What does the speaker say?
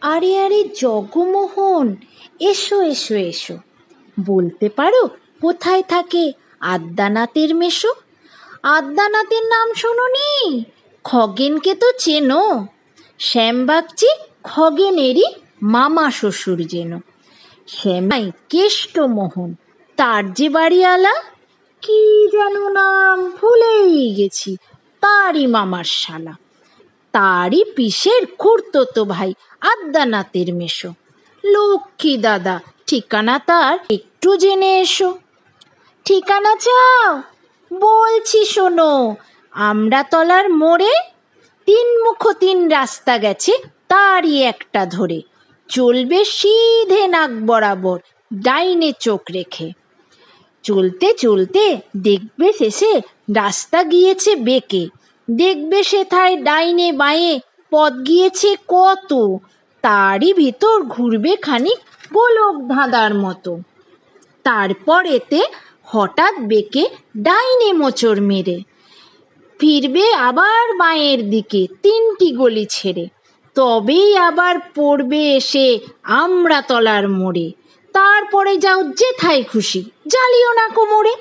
আরে আরে জগমোহন, এসো এসো এসো। বলতে পারো কোথায় থাকে আদ্যানাথের মেসো? আদ্যানাথের নাম শোনোনি? খগেনকে তো চেনো। শ্যামবাগচি খগেনেরই মামা শ্বশুর যেন। শ্যামাই কেষ্টমোহন, তার যে বাড়িওয়ালা, কি যেন নাম ভুলেই গেছি, তারই মামার শালা। তারই পিসের খুড়তো ভাই আদ্যানাথের মেসো। লক্ষ্মী দাদা, ঠিকানা তার একটু জেনে এসো। ঠিকানা চাও? বলছি শোনো। আমড়াতলার মোড়ে 3 রাস্তা গেছে, তারই একটা ধরে চলবে সিধে নাক বরাবর, ডাইনে চোখ রেখে। চলতে চলতে দেখবে শেষে রাস্তা গিয়েছে বেঁকে। দেখবে সেথায় ডাইনে বাঁয়ে পথ গিয়েছে কত, তারই ভিতর ঘুরবে খানিক গোলক ধাঁধার মতো। তারপর এতে হঠাৎ বেঁকে ডাইনে মোচড় মেরে ফিরবে আবার বাঁয়ের দিকে 3টি গলি ছেড়ে। তবেই আবার পড়বে এসে আমড়াতলার মোড়ে। তারপরে যাও যেথায় খুশি, জ্বালিও না কোমরে।